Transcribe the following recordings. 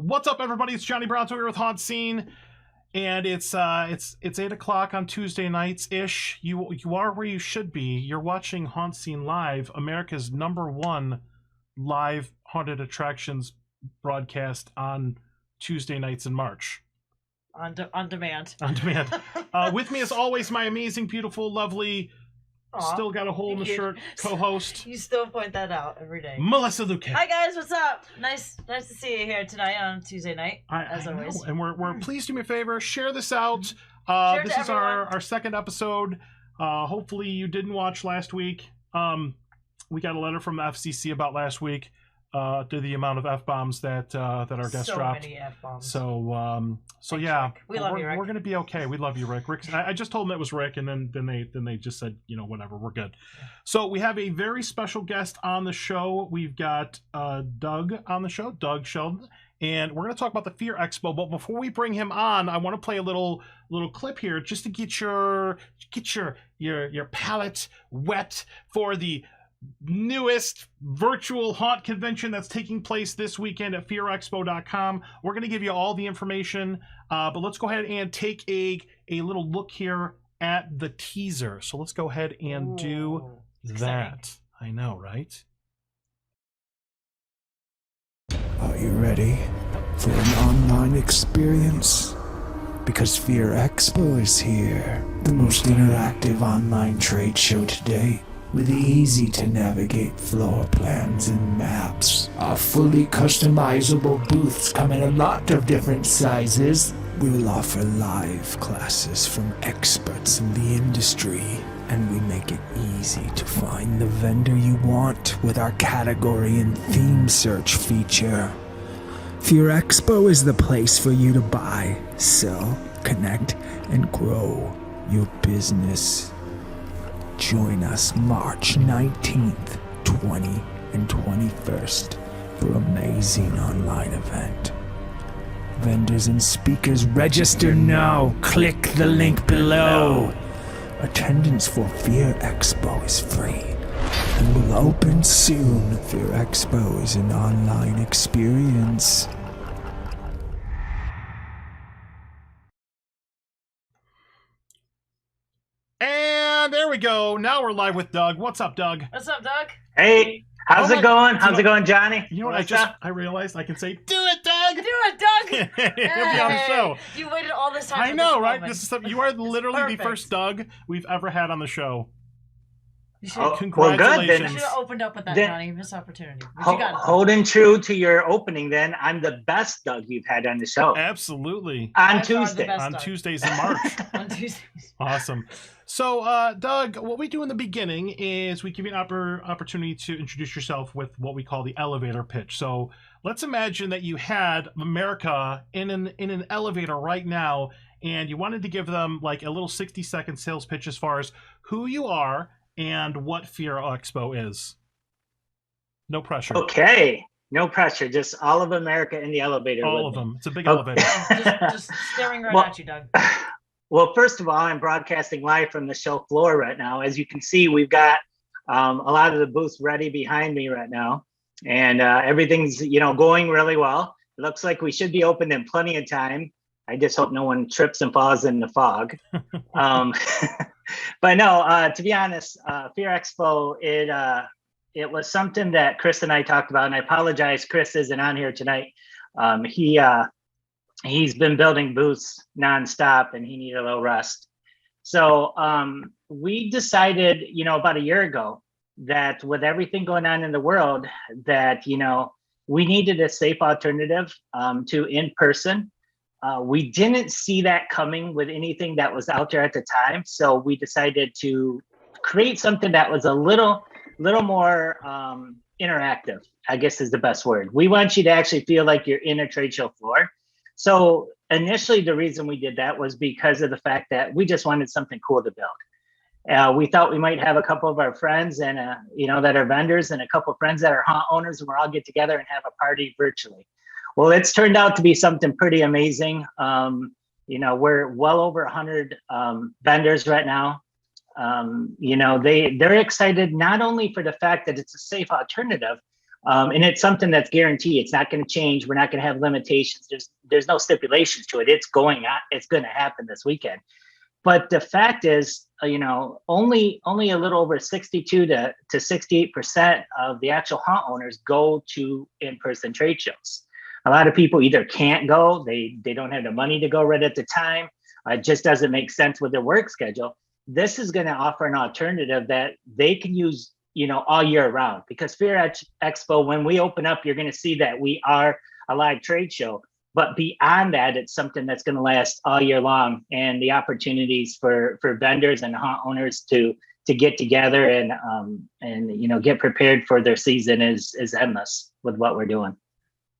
What's up, everybody? It's Johnny Brown here with HauntScene, and it's 8 o'clock on Tuesday nights ish. You are where you should be. You're watching HauntScene live, America's #1 live haunted attractions broadcast on Tuesday nights in March. On demand. On demand. With me, as always, my amazing, beautiful, lovely. Aw, still got a hole in the shirt co-host. You still point that out every day. Melissa Luque. Hi guys, what's up? Nice to see you here tonight on Tuesday night, as always. And we're pleased to do me a favor. Share this out. This is our second episode. Hopefully you didn't watch last week. We got a letter from the FCC about last week. To the amount of F-bombs that our guest dropped. So many F-bombs. So yeah, Rick. We love you, Rick. We're gonna be okay. We love you, Rick. I just told them it was Rick, and then they just said, whatever, we're good. So we have a very special guest on the show. We've got Doug on the show, Doug Shelden, and we're gonna talk about the Fear Expo. But before we bring him on, I want to play a little clip here just to get your palate wet for the newest virtual haunt convention that's taking place this weekend at fearexpo.com. We're going to give you all the information, but let's go ahead and take a little look here at the teaser. So let's go ahead and do that. I know, right? Are you ready for an online experience? Because Fear Expo is here, the most interactive online trade show to date. With easy-to-navigate floor plans and maps. Our fully customizable booths come in a lot of different sizes. We will offer live classes from experts in the industry, and we make it easy to find the vendor you want with our category and theme search feature. Fear Expo is the place for you to buy, sell, connect, and grow your business. Join us March 19th, 20th, and 21st for an amazing online event. Vendors and speakers register now. Click the link below. Attendance for Fear Expo is free and will open soon. Fear Expo is an online experience. There we go. Now we're live with Doug. What's up, Doug? What's up, Doug? Hey, how's it going? How's it going, Johnny? You know what? I realized I can say, "Do it, Doug." Do it, Doug. He'll be on the show. You waited all this time. I know, right? This You are literally the first Doug we've ever had on the show. You should, congratulations. You should have opened up with that, Johnny. Missed opportunity. Holding true to your opening, then I'm the best Doug you've had on the show. Absolutely. On Tuesday. On Tuesdays in March. On Tuesdays. Awesome. So, Doug, what we do in the beginning is we give you an opportunity to introduce yourself with what we call the elevator pitch. So let's imagine that you had America in an elevator right now, and you wanted to give them like a little 60-second sales pitch as far as who you are and what Fear Expo is. No pressure. Okay. No pressure. Just all of America in the elevator. All of them. It's a big elevator. just staring right at you, Doug. Well, first of all, I'm broadcasting live from the show floor right now. As you can see, we've got a lot of the booths ready behind me right now. And everything's, going really well. It looks like we should be open in plenty of time. I just hope no one trips and falls in the fog. But no, to be honest, Fear Expo, it was something that Chris and I talked about, and I apologize, Chris isn't on here tonight. He's been building booths nonstop, and he needed a little rest. So we decided, about a year ago, that with everything going on in the world, that we needed a safe alternative to in person. We didn't see that coming with anything that was out there at the time. So we decided to create something that was a little more interactive, I guess is the best word. We want you to actually feel like you're in a trade show floor. So initially the reason we did that was because of the fact that we just wanted something cool to build. We thought we might have a couple of our friends and, that are vendors and a couple of friends that are haunt owners, and we'll all get together and have a party virtually. Well, it's turned out to be something pretty amazing. We're well over 100 vendors right now. They're excited not only for the fact that it's a safe alternative, And it's something that's guaranteed. It's not going to change. We're not going to have limitations. There's no stipulations to it. It's going to happen this weekend. But the fact is, only a little over 62 to 68% of the actual haunt owners go to in-person trade shows. A lot of people either can't go, they don't have the money to go right at the time. It just doesn't make sense with their work schedule. This is going to offer an alternative that they can use, all year round, because Fear Expo, when we open up, you're going to see that we are a live trade show. But beyond that, it's something that's going to last all year long, and the opportunities for vendors and haunt owners to get together and get prepared for their season is endless with what we're doing.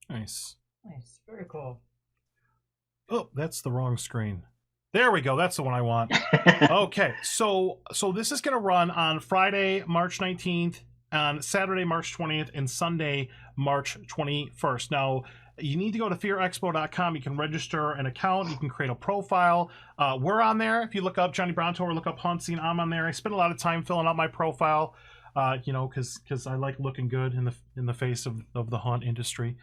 Nice, very cool. Oh, that's the wrong screen. There we go. That's the one I want. Okay, so this is going to run on Friday, March 19th, on Saturday, March 20th, and Sunday, March 21st. Now, you need to go to fearexpo.com. You can register an account. You can create a profile. We're on there. If you look up Johnny Bronto or look up HauntScene, I'm on there. I spend a lot of time filling out my profile, because I like looking good in the face of the haunt industry.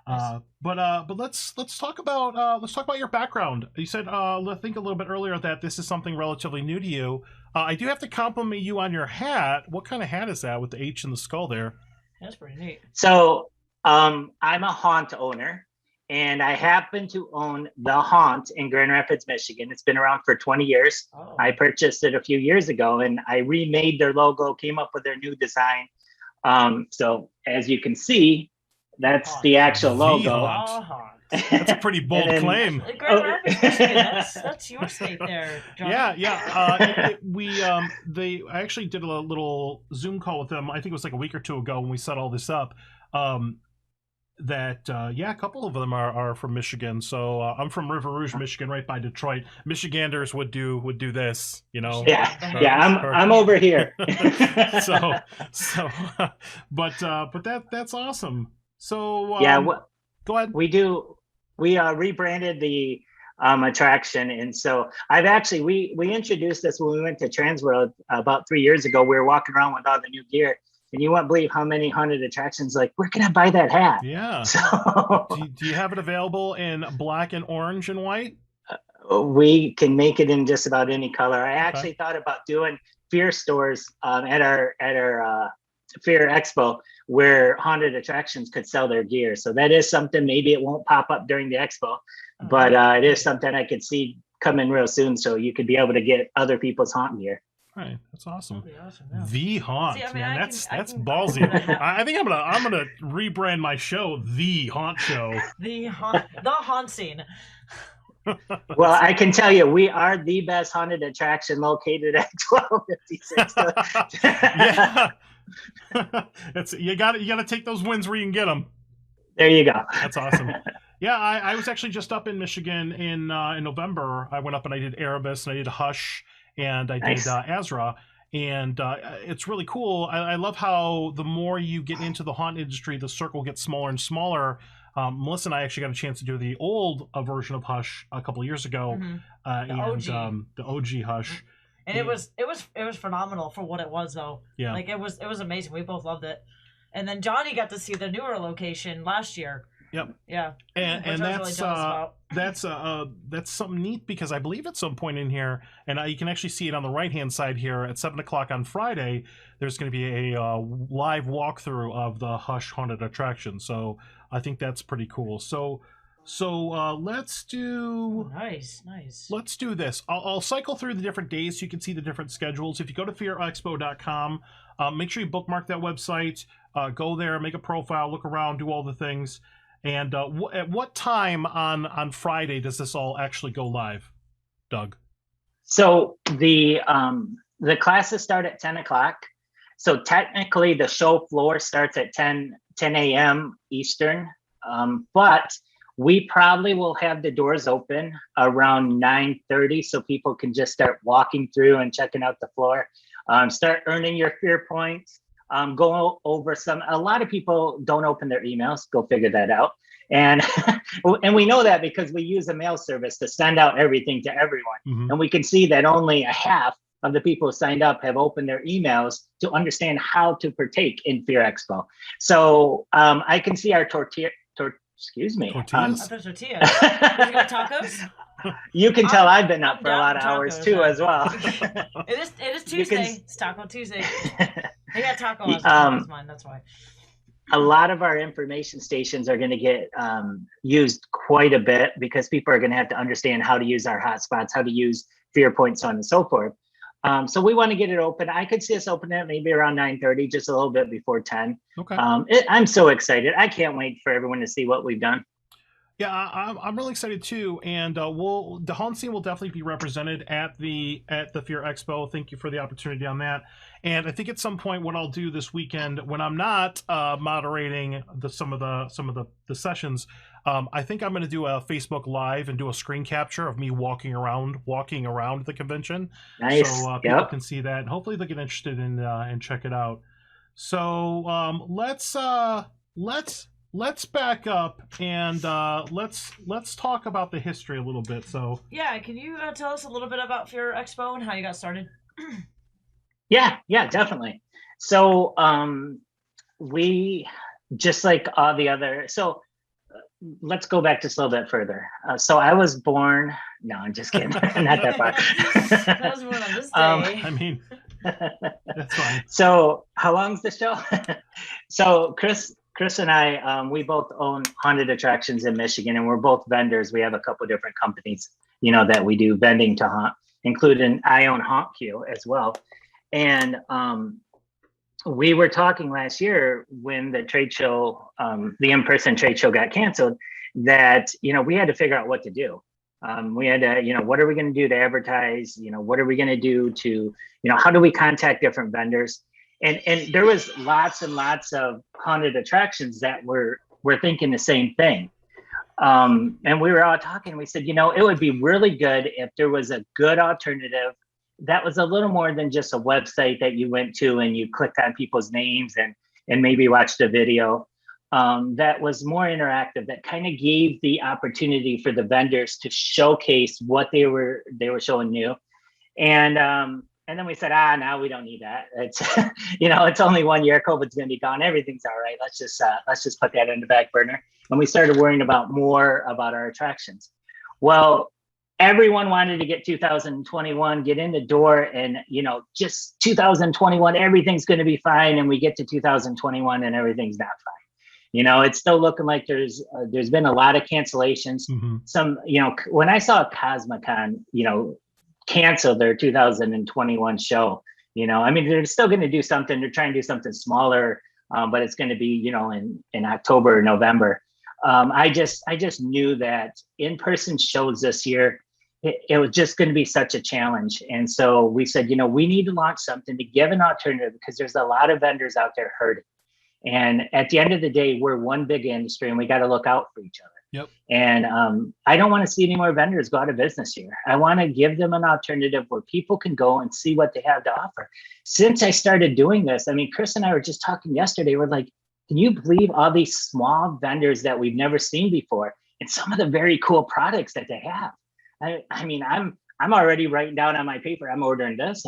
Nice. But let's talk about your background. You said I think a little bit earlier that this is something relatively new to you. I do have to compliment you on your hat. What kind of hat is that with the H in the skull there? That's pretty neat. So I'm a haunt owner, and I happen to own the Haunt in Grand Rapids, Michigan. It's been around for 20 years. Oh. I purchased it a few years ago, and I remade their logo, came up with their new design. So as you can see, that's Haunt. the actual logo. The Haunt. That's a pretty bold claim. Grand Rapids, Michigan, that's your state there, John. Yeah. I actually did a little Zoom call with them. I think it was like a week or two ago when we set all this up. A couple of them are from Michigan. So I'm from River Rouge, Michigan, right by Detroit. Michiganders would do this, Yeah, I'm over here. But that's awesome. So go ahead. We rebranded the attraction, and so we introduced this when we went to Transworld about 3 years ago. We were walking around with all the new gear, and you won't believe how many haunted attractions like, where can I buy that hat? Yeah. So do you have it available in black and orange and white? We can make it in just about any color. I actually thought about doing Fear stores at our Fear Expo where haunted attractions could sell their gear. So that is something. Maybe it won't pop up during the expo, but it is something I could see coming real soon. So you could be able to get other people's haunt gear. Right, that's awesome. Awesome, yeah. The Haunt, See, man, that's ballsy. I think I'm gonna rebrand my show The Haunt Show. The HauntScene. Well, I can tell you, we are the best haunted attraction located at 1256. Yeah. You got to take those wins where you can get them. There you go. That's awesome. Yeah, I was actually just up in Michigan in November. I went up and I did Erebus and I did Hush and I did Azra, and it's really cool. I love how the more you get into the haunt industry, the circle gets smaller and smaller. Melissa and I actually got a chance to do the old version of Hush a couple of years ago, the OG Hush. And it was phenomenal for what it was, though. Yeah, like it was amazing. We both loved it. And then Johnny got to see the newer location last year. Yep. Yeah. And that's really that's something neat, because I believe at some point in here, and you can actually see it on the right hand side here at 7:00 on Friday. There's going to be a live walkthrough of the Hush haunted attraction. So I think that's pretty cool. So let's do nice. Let's do this. I'll cycle through the different days so you can see the different schedules. If you go to fearexpo.com, make sure you bookmark that website. Go there, make a profile, look around, do all the things. And at what time on Friday does this all actually go live, Doug? So the classes start at 10:00. So technically the show floor starts at 10 a.m. Eastern, but we probably will have the doors open around 9:30 so people can just start walking through and checking out the floor, start earning your fear points. Go over a lot of people don't open their emails. Go figure that out. And and we know that because we use a mail service to send out everything to everyone. Mm-hmm. And we can see that only a half of the people who signed up have opened their emails to understand how to partake in Fear Expo. So I can see our excuse me. Tortillas? I thought tortillas. Did you go tacos? You can tell I've been up I'm for a lot of down hours tacos, too, man. as well. It is Tuesday. It's Taco Tuesday. I got tacos on mine. That's why. A lot of our information stations are going to get used quite a bit because people are going to have to understand how to use our hotspots, how to use fear points, so on and so forth. So we want to get it open. I could see us opening it maybe around 9:30, just a little bit before 10. Okay. I'm so excited. I can't wait for everyone to see what we've done. Yeah, I'm really excited too, and the HauntScene will definitely be represented at the Fear Expo. Thank you for the opportunity on that. And I think at some point what I'll do this weekend when I'm not moderating some of the sessions, I think I'm going to do a Facebook Live and do a screen capture of me walking around the convention. Nice. So people can see that, and hopefully they'll get interested in and check it out. So let's back up and let's talk about the history a little bit. So yeah, can you tell us a little bit about Fear Expo and how you got started? Yeah, definitely. So we just like all the other. So let's go back just a little bit further. So I was born. No, I'm just kidding. Not that far. I was born on this day. I mean, that's fine. So how long's the show? So Chris and I, we both own haunted attractions in Michigan, and we're both vendors. We have a couple different companies, that we do vending to haunt, including I own HauntQ as well. And we were talking last year when the trade show, the in-person trade show got canceled, that, we had to figure out what to do. We had to, what are we going to do to advertise? What are we going to do to, how do we contact different vendors? And there was lots and lots of haunted attractions that were thinking the same thing. And we were all talking, we said, it would be really good if there was a good alternative that was a little more than just a website that you went to and you clicked on people's names and maybe watched a video, that was more interactive, that kind of gave the opportunity for the vendors to showcase what they were showing you. And then we said, now we don't need that. It's, it's only 1 year. COVID's going to be gone. Everything's all right. Let's just put that in the back burner. And we started worrying more about our attractions. Well, everyone wanted to get 2021, get in the door, and just 2021, everything's going to be fine. And we get to 2021 and everything's not fine. It's still looking like there's been a lot of cancellations. Mm-hmm. Some, when I saw Cosmicon, cancel their 2021 show, they're still going to do something. They're trying to do something smaller, but it's going to be, in October or November. I just knew that in-person shows this year, it was just going to be such a challenge. And so we said, we need to launch something to give an alternative, because there's a lot of vendors out there hurting. And at the end of the day, we're one big industry and we got to look out for each other. Yep. And I don't want to see any more vendors go out of business here. I want to give them an alternative where people can go and see what they have to offer. Since I started doing this, Chris and I were just talking yesterday. We're like, can you believe all these small vendors that we've never seen before and some of the very cool products that they have? I'm already writing down on my paper, I'm ordering this,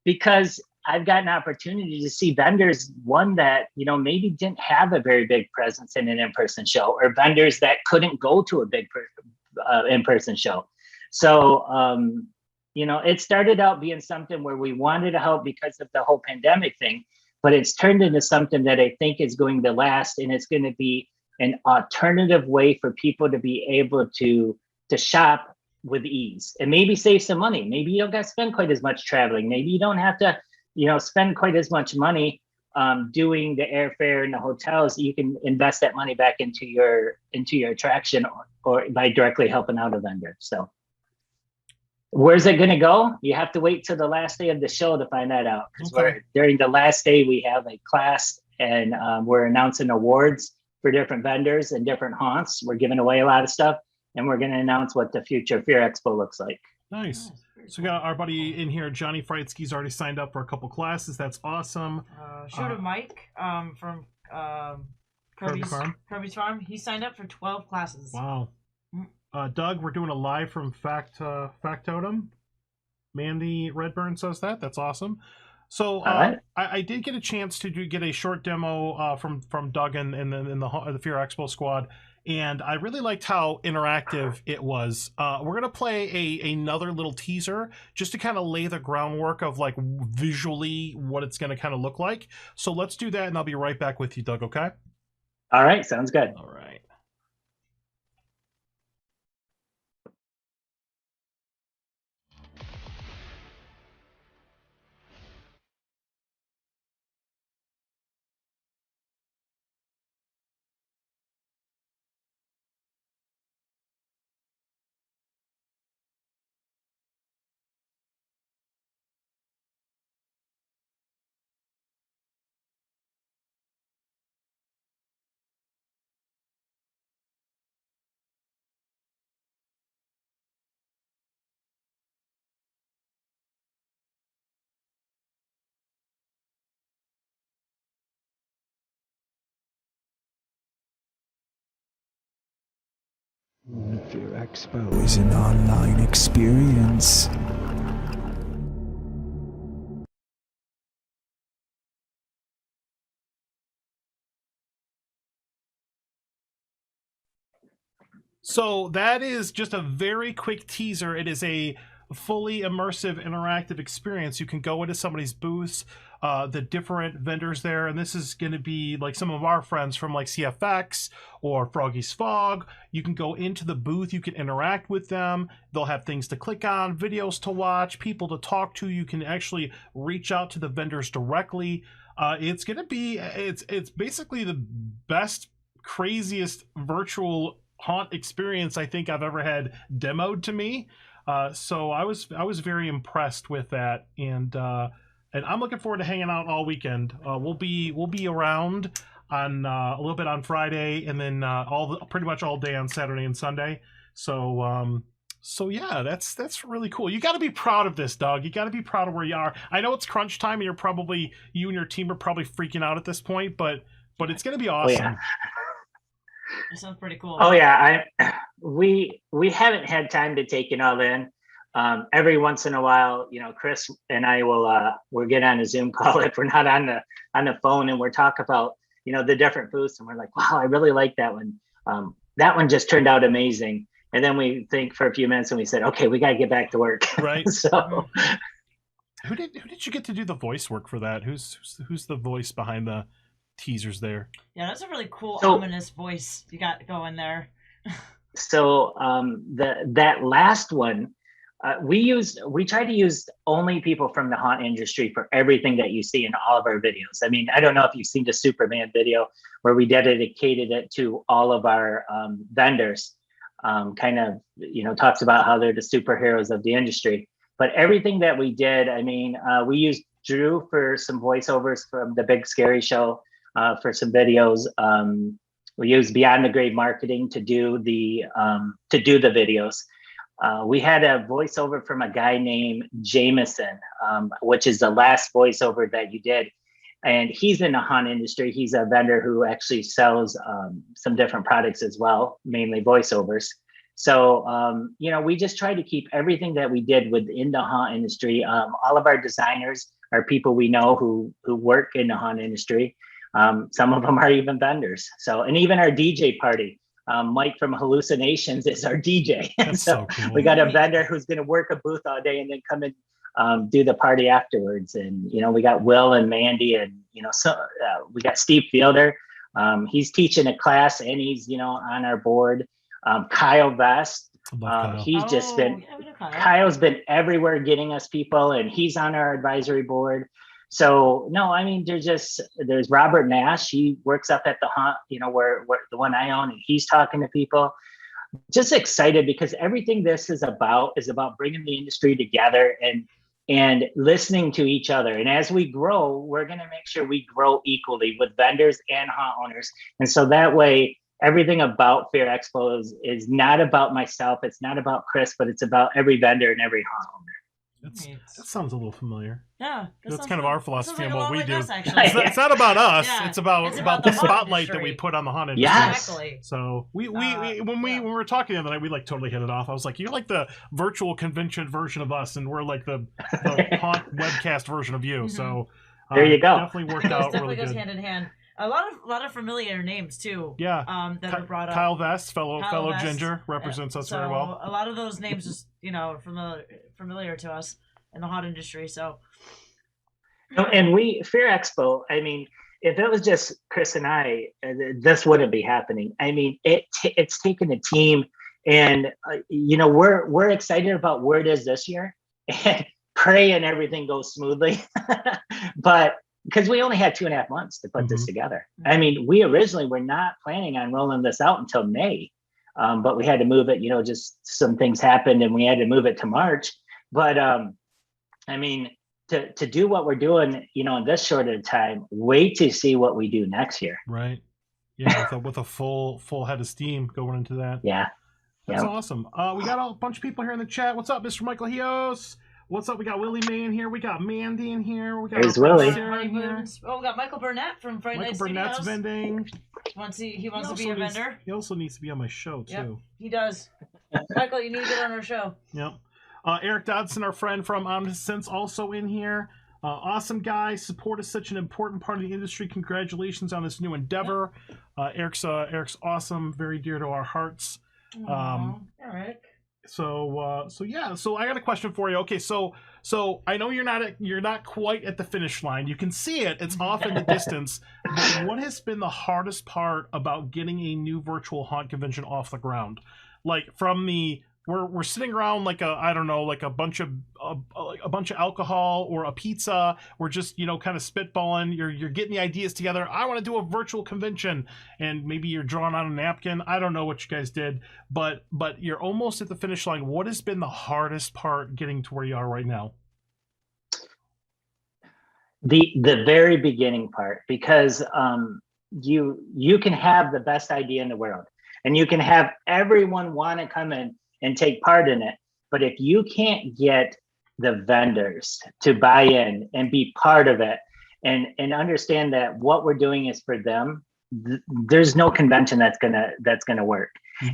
because I've got an opportunity to see vendors, one that, maybe didn't have a very big presence in an in-person show, or vendors that couldn't go to a big in-person show. So, it started out being something where we wanted to help because of the whole pandemic thing, but it's turned into something that I think is going to last, and it's going to be an alternative way for people to be able to shop with ease and maybe save some money. Maybe you don't got to spend quite as much traveling. Maybe you don't have to, spend quite as much money doing the airfare and the hotels. You can invest that money back into your attraction or by directly helping out a vendor. So where's it going to go? You have to wait till the last day of the show to find that out. Because during the last day, we have a class, and we're announcing awards for different vendors and different haunts. We're giving away a lot of stuff, and we're going to announce what the future Fear Expo looks like. Nice. So we got our buddy in here, Johnny Freitsky's already signed up for a couple classes. That's awesome. Shout out Mike from Kirby's Farm. He signed up for 12 classes. Wow. Doug, we're doing a live from Factotum. Mandy Redburn says that. That's awesome. So right. I did get a chance to get a short demo from Doug and the Fear Expo squad, and I really liked how interactive it was. We're gonna play another little teaser just to kind of lay the groundwork of like visually what it's gonna kind of look like. So let's do that, and I'll be right back with you, Doug. Okay? All right, sounds good. All right. Fear Expo is an online experience. So that is just a very quick teaser. It is a fully immersive, interactive experience. You can go into somebody's booths, the different vendors there, and this is going to be like some of our friends from like CFX or Froggy's Fog. You can go into the booth, you can interact with them. They'll have things to click on, videos to watch, people to talk to. You can actually reach out to the vendors directly. It's going to be, it's basically the best, craziest virtual haunt experience I think I've ever had demoed to me. So I was very impressed with that, and I'm looking forward to hanging out all weekend. We'll be around on a little bit on Friday, and then pretty much all day on Saturday and Sunday. So yeah, that's really cool. You got to be proud of this, Doug. You got to be proud of where you are. I know it's crunch time, and you and your team are probably freaking out at this point, but it's gonna be awesome. Oh, yeah. That sounds pretty cool. Oh yeah, we haven't had time to take it all in. Every once in a while, Chris and I we'll get on a Zoom call if we're not on the phone, and we're talk about the different booths, and we're like, wow, I really like that one. That one just turned out amazing. And then we think for a few minutes, and we said, okay, we got to get back to work. Right. So, who did you get to do the voice work for that? Who's the voice behind the teasers there? Yeah, that's a really cool, ominous voice you got going there. So that last one, we try to use only people from the haunt industry for everything that you see in all of our videos. I mean, I don't know if you've seen the Superman video where we dedicated it to all of our vendors. Kind of, talks about how they're the superheroes of the industry. But everything that we did, I mean, we used Drew for some voiceovers from the Big Scary Show. For some videos, we used Beyond the Grave Marketing to do the videos. We had a voiceover from a guy named Jameson, which is the last voiceover that you did, and he's in the haunt industry. He's a vendor who actually sells some different products as well, mainly voiceovers. So we just try to keep everything that we did within the haunt industry. All of our designers are people we know who work in the haunt industry. Some of them are even vendors. So, and even our DJ party, Mike from Hallucinations is our DJ. That's so cool. We got a vendor who's going to work a booth all day and then come and do the party afterwards. And, we got Will and Mandy and, we got Steve Fielder. He's teaching a class and he's, on our board. Kyle Vest. He's just been, Kyle's been everywhere getting us people, and he's on our advisory board. So no, I mean, there's Robert Nash. He works up at the haunt, where the one I own, and he's talking to people. Just excited because everything this is about bringing the industry together and listening to each other. And as we grow, we're going to make sure we grow equally with vendors and haunt owners. And so that way, everything about Fear Expo is not about myself. It's not about Chris, but it's about every vendor and every haunt owner. That sounds a little familiar. Yeah, that's kind of our philosophy on what we do. Us, it's not about us. Yeah. It's about the spotlight that we put on the haunt industry. Yes. Exactly. So when we were talking the other night, we like totally hit it off. I was like, you're like the virtual convention version of us, and we're like the haunt webcast version of you. So there you go. Definitely worked out really good. Definitely goes hand in hand. A lot of familiar names too. Yeah. That are brought up. Kyle Vest, fellow Vest, Ginger, represents us very well. A lot of those names just familiar to us in the haunt industry. So. And Fear Expo. I mean, if it was just Chris and I, this wouldn't be happening. I mean, it's taken a team, and we're excited about where it is this year, and praying everything goes smoothly. But because we only had 2.5 months to put this together. I mean, we originally were not planning on rolling this out until May, but we had to move it. Just some things happened, and we had to move it to March. But I mean, to do what we're doing, in this short of time, wait to see what we do next year. Right. Yeah, with a full head of steam going into that. Yeah. That's awesome. We got a bunch of people here in the chat. What's up, Mr. Michael Hios? What's up? We got Willie May in here. We got Mandy in here. We got There's Willie. Sarah in here. Oh, we got Michael Burnett from Friday Night Studios. Michael Burnett's vending. He wants to be a vendor. He also needs to be on my show, too. Yep, he does. Michael, you need to get on our show. Yep. Eric Dodson, our friend from HauntScene, also in here. Awesome guy. Support is such an important part of the industry. Congratulations on this new endeavor. Yep. Eric's awesome. Very dear to our hearts. Eric. So I got a question for you. Okay, so I know you're not quite at the finish line. You can see it; it's off in the distance. But what has been the hardest part about getting a new virtual haunt convention off the ground? Like from we're sitting around like a bunch of alcohol or a pizza. We're just kind of spitballing. You're getting the ideas together. I want to do a virtual convention, and maybe you're drawing on a napkin. I don't know what you guys did, but you're almost at the finish line. What has been the hardest part getting to where you are right now? The very beginning part, because you can have the best idea in the world, and you can have everyone want to come in and take part in it. But if you can't get the vendors to buy in and be part of it and understand that what we're doing is for them, there's no convention that's gonna work.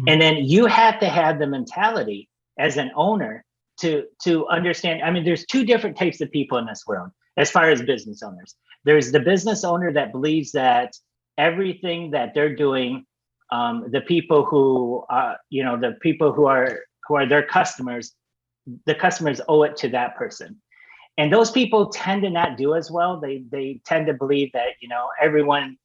And then you have to have the mentality as an owner to understand. I mean, there's two different types of people in this world as far as business owners. There's the business owner that believes that everything that they're doing, the people who are their customers, the customers owe it to that person. And those people tend to not do as well. They tend to believe that, everyone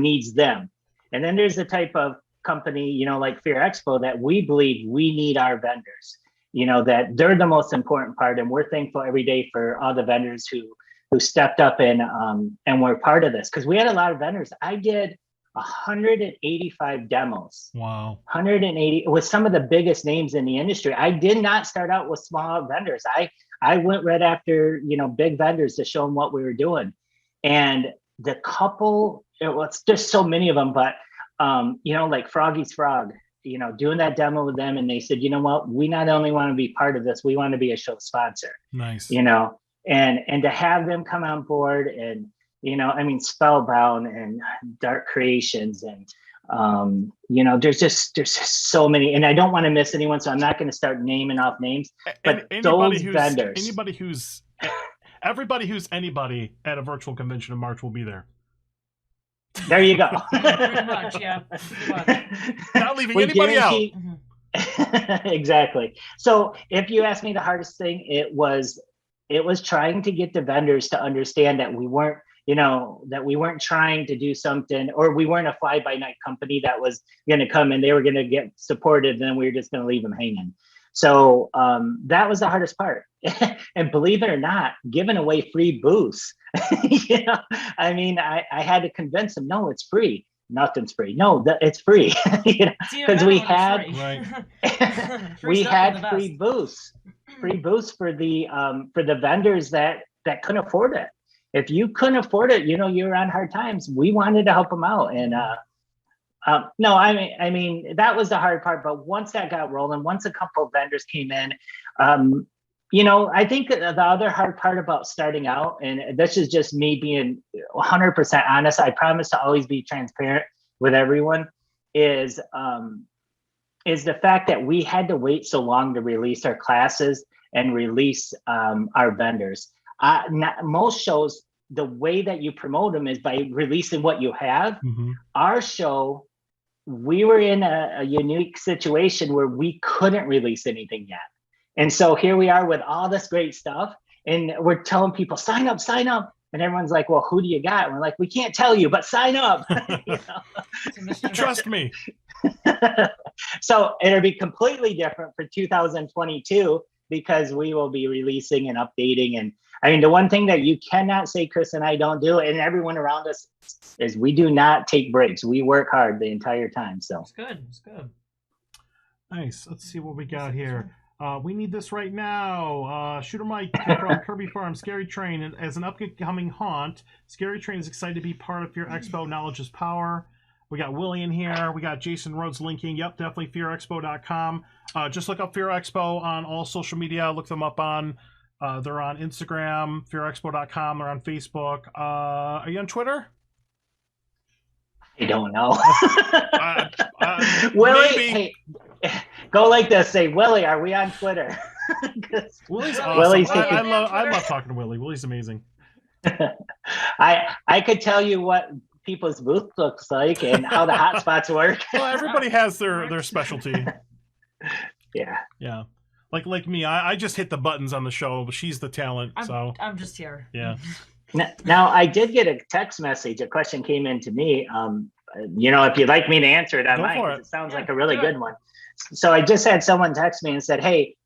needs them. And then there's the type of company, like Fear Expo, that we believe we need our vendors, that they're the most important part. And we're thankful every day for all the vendors who stepped up and were part of this. Because we had a lot of vendors. I did 185 demos. Wow. 180 with some of the biggest names in the industry. I did not start out with small vendors. I went right after, big vendors to show them what we were doing. And the couple, it's just so many of them, but, like Froggy's Frog, doing that demo with them. And they said, what, we not only want to be part of this, we want to be a show sponsor. Nice. And to have them come on board and, Spellbound and Dark Creations and, there's just so many, and I don't want to miss anyone, so I'm not going to start naming off names, but those vendors. Everybody who's anybody at a virtual convention in March will be there. There you go. Pretty much, yeah. Not leaving anybody out. Exactly. So if you ask me the hardest thing, it was trying to get the vendors to understand that we weren't trying to do something, or we weren't a fly-by-night company that was going to come and they were going to get supported and then we were just going to leave them hanging. So that was the hardest part. And believe it or not, giving away free booths. I had to convince them, no, it's free. Nothing's free. No, it's free. Because we had free booths for the vendors that couldn't afford it. If you couldn't afford it, you were on hard times. We wanted to help them out. And no, I mean, that was the hard part. But once that got rolling, once a couple of vendors came in, I think the other hard part about starting out, and this is just me being 100% honest, I promise to always be transparent with everyone, is the fact that we had to wait so long to release our classes and release our vendors. Most shows, the way that you promote them is by releasing what you have. Our show, we were in a unique situation where we couldn't release anything yet. And so here we are with all this great stuff, and we're telling people, sign up. And everyone's like, well, who do you got? And we're like, we can't tell you, but sign up. Trust me. So it'll be completely different for 2022 because we will be releasing and updating. And I mean, the one thing that you cannot say Chris and I don't do, and everyone around us, is we do not take breaks. We work hard the entire time. So it's good. Nice. Let's see what we got here. We need this right now. Shooter Mike from Kirby Farm, Scary Train. As an upcoming haunt, Scary Train is excited to be part of Fear Expo. Knowledge is power. We got Willie in here. We got Jason Rhodes linking. Yep, definitely fearexpo.com. Just look up Fear Expo on all social media. Look them up on, they're on Instagram, fearexpo.com. They're on Facebook. Are you on Twitter? I don't know. Willie, hey, go like this. Say, Willie, are we on Twitter? Willie's awesome. I love talking to Willie. Willie's amazing. I could tell you what people's booth looks like and how the hot spots work. Well, everybody has their specialty. Yeah. Like me, I just hit the buttons on the show, but she's the talent. I'm just here. Yeah. Now, I did get a text message. A question came in to me. If you'd like me to answer it on mine, it sounds like a really good one. So I just had someone text me and said, hey,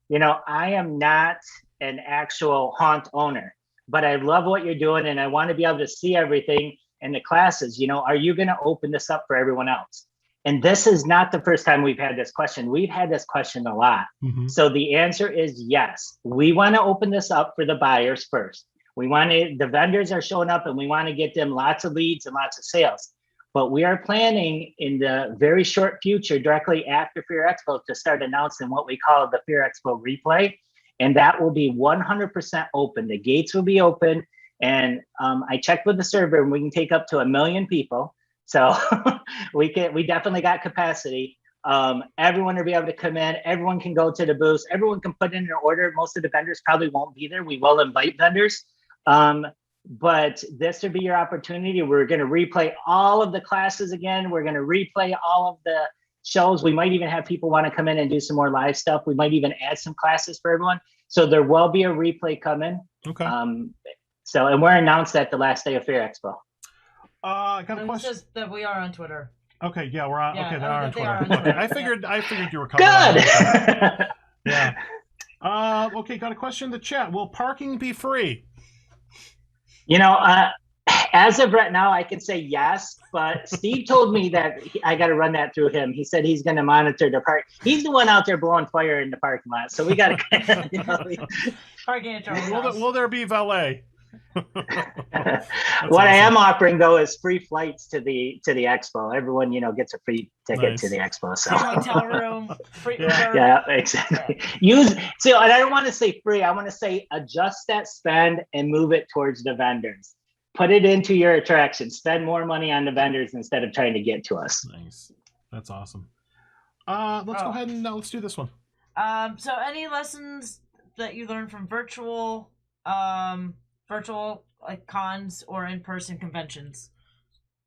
I am not an actual haunt owner, but I love what you're doing and I want to be able to see everything in the classes. Are you going to open this up for everyone else? And this is not the first time we've had this question. We've had this question a lot. So the answer is yes. We want to open this up for the buyers first. The vendors are showing up and we want to get them lots of leads and lots of sales. But we are planning in the very short future, directly after Fear Expo, to start announcing what we call the Fear Expo replay. And that will be 100% open. The gates will be open. And I checked with the server and we can take up to 1 million people. So we definitely got capacity. Everyone will be able to come in. Everyone can go to the booth. Everyone can put in an order. Most of the vendors probably won't be there. We will invite vendors. But this would be your opportunity. We're going to replay all of the classes again. We're going to replay all of the shows. We might even have people want to come in and do some more live stuff. We might even add some classes for everyone. So there will be a replay coming. Okay. And we're announced at the last day of Fear Expo. I got a question. Says that we are on Twitter. Okay, yeah, we're on. Yeah, okay, they are on Twitter. On Twitter. Okay, I figured you were covered. Good. Yeah. Okay, got a question in the chat. Will parking be free? As of right now, I can say yes, but Steve told me that I got to run that through him. He said he's going to monitor the park. He's the one out there blowing fire in the parking lot, so we got to. Parking at Will there be valet? What I am offering though is free flights to the expo. Everyone gets a free ticket to the expo. So hotel room, free Uber. Yeah, exactly. And I don't want to say free. I want to say adjust that spend and move it towards the vendors. Put it into your attraction. Spend more money on the vendors instead of trying to get to us. Nice. That's awesome. Let's go ahead and let's do this one. So any lessons that you learned from virtual like cons or in-person conventions?